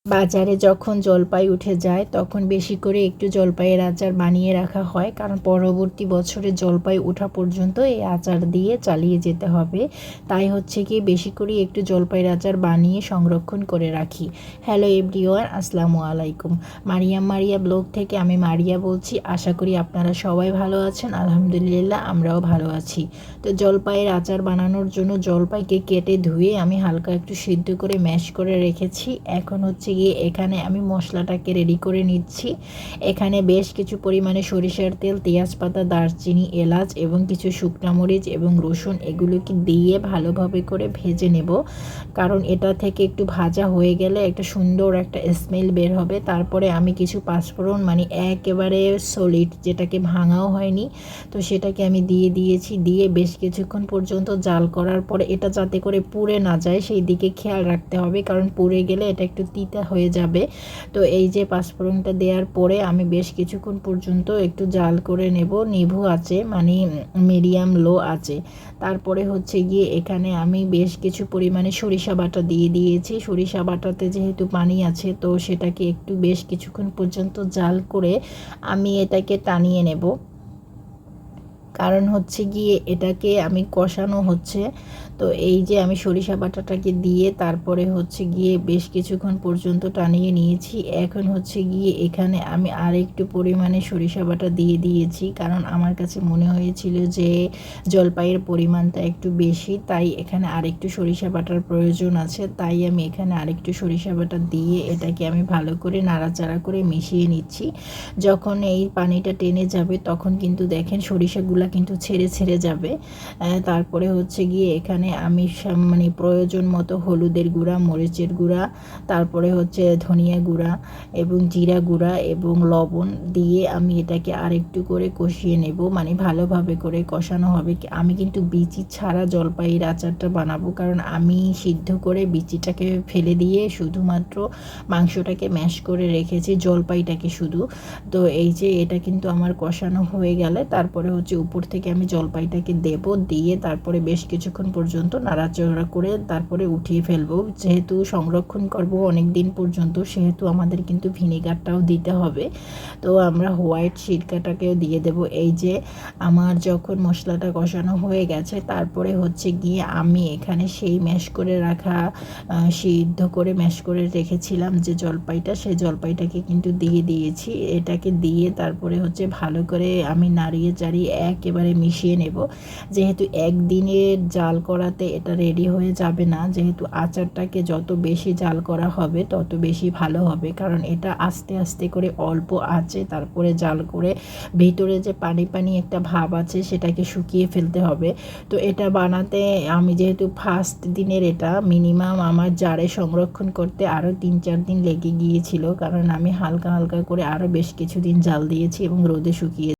বাজারে যখন জলপাই উঠে যায় তখন বেশি করে একটু জলপাইয়ের আচার বানিয়ে রাখা হয়, কারণ পরবর্তী বছরে জলপাই ওঠা পর্যন্ত এই আচার দিয়ে চালিয়ে যেতে হবে। তাই হচ্ছে কি বেশি করে একটু জলপাইয়ের আচার বানিয়ে সংরক্ষণ করে রাখি। হ্যালো এভরিওয়ান, আসসালামু আলাইকুম। মারিয়া ব্লগ থেকে আমি মারিয়া বলছি। আশা করি আপনারা সবাই ভালো আছেন। আলহামদুলিল্লাহ, আমরাও ভালো আছি। তো জলপাইয়ের আচার বানানোর জন্য জলপাইকে কেটে ধুয়ে আমি হালকা একটু সিদ্ধ করে ম্যাশ করে রেখেছি। এখন হচ্ছে গিয়ে এখানে আমি মশলাটাকে রেডি করে নিচ্ছি। এখানে বেশ কিছু পরিমাণে সরিষার তেল, তেজপাতা, দারচিনি, এলাচ এবং কিছু শুকনা মরিচ এবং রসুন এগুলোকে দিয়ে ভালোভাবে করে ভেজে নেব, কারণ এটা থেকে একটু ভাজা হয়ে গেলে একটা সুন্দর একটা স্মেল বের হবে। তারপরে আমি কিছু পাঁচফোড়ন মানে একেবারে সলিড, যেটাকে ভাঙাও হয়নি, তো সেটাকে আমি দিয়ে দিয়েছি। দিয়ে বেশ কিছুক্ষণ পর্যন্ত জাল করার পরে এটা যাতে করে পুড়ে না যায় সেই দিকে খেয়াল রাখতে হবে, কারণ পুড়ে গেলে এটা একটু তিতা হয়ে যাবে। তো এই যে পাঁচফোড়নটা দেওয়ার পরে আমি বেশ কিছুক্ষণ পর্যন্ত একটু জাল করে নেব, নিভু আছে মানে মিডিয়াম লো আছে। তারপরে হচ্ছে গিয়ে এখানে আমি বেশ কিছু পরিমাণে সরিষা বাটা দিয়ে দিয়েছি। সরিষা বাটাতে যেহেতু পানি আছে, তো সেটাকে একটু বেশ কিছুক্ষণ পর্যন্ত জাল করে আমি এটাকে টানিয়ে নেব, কারণ হচ্ছে গিয়ে এটাকে আমি কষানো হচ্ছে। তো এই যে আমি সরিষা বাটাটাকে দিয়ে তারপরে হচ্ছে গিয়ে বেশ কিছুক্ষণ পর্যন্ত টানিয়ে নিয়েছি। এখন হচ্ছে গিয়ে এখানে আমি আরেকটু পরিমাণে সরিষা বাটা দিয়ে দিয়েছি, কারণ আমার কাছে মনে হয়েছিল যে জলপাইয়ের পরিমাণটা একটু বেশি, তাই এখানে আরেকটু সরিষা বাটার প্রয়োজন আছে। তাই আমি এখানে আরেকটু সরিষা বাটা দিয়ে এটাকে আমি ভালো করে নাড়াচাড়া করে মিশিয়ে নিচ্ছি। যখন এই পানিটা টেনে যাবে তখন কিন্তু দেখেন সরিষাগুলো কিন্তু ছেড়ে ছেড়ে যাবে। তারপরে হচ্ছে গিয়ে এখানে আমি মানে প্রয়োজন মতো হলুদের গুঁড়া, মরিচের গুঁড়া, তারপরে হচ্ছে ধনিয়া গুঁড়া এবং জিরা গুঁড়া এবং লবণ দিয়ে আমি এটাকে আরেকটু করে কষিয়ে নেব, মানে ভালোভাবে করে কষানো হবে। আমি কিন্তু বিচি ছাড়া জলপাইয়ের আচারটা বানাবো, কারণ আমি সিদ্ধ করে বিচিটাকে ফেলে দিয়ে শুধুমাত্র মাংসটাকে ম্যাশ করে রেখেছি, জলপাইটাকে শুধু। তো এই যে এটা কিন্তু আমার কষানো হয়ে গেলে তারপরে হচ্ছে উপর থেকে আমি জলপাইটাকে দেব, দিয়ে তারপরে বেশ কিছুক্ষণ পর্যন্ত নাড়াচাড়া করে তারপরে উঠিয়ে ফেলবো। যেহেতু সংরক্ষণ করব অনেক দিন পর্যন্ত, সেহেতু আমাদের কিন্তু ভিনেগারটাও দিতে হবে। তো আমরা হোয়াইট সিরকাটাকেও দিয়ে দেব। এই যে আমার যখন মশলাটা কষানো হয়ে গেছে তারপরে হচ্ছে গিয়ে আমি এখানে সেই ম্যাশ করে রাখা সিদ্ধ করে ম্যাশ করে রেখেছিলাম যে জলপাইটা, সেই জলপাইটাকে কিন্তু দিয়ে দিয়েছি। এটাকে দিয়ে তারপরে হচ্ছে ভালো করে আমি নাড়িয়ে চাড়িয়ে একেবারে মিশিয়ে নেব। যেহেতু একদিনের জাল করাতে এটা রেডি হয়ে যাবে না, যেহেতু আচারটাকে যত বেশি জাল করা হবে তত বেশি ভালো হবে, কারণ এটা আস্তে আস্তে করে অল্প আছে তারপরে জাল করে ভিতরে যে পানি পানি একটা ভাব আছে সেটাকে শুকিয়ে ফেলতে হবে। তো এটা বানাতে আমি যেহেতু ফার্স্ট দিনের, এটা মিনিমাম আমার জারে সংরক্ষণ করতে আরও 3-4 দিন লেগে গিয়েছিল, কারণ আমি হালকা হালকা করে আরও বেশ কিছুদিন জাল দিয়েছি এবং রোদে শুকিয়ে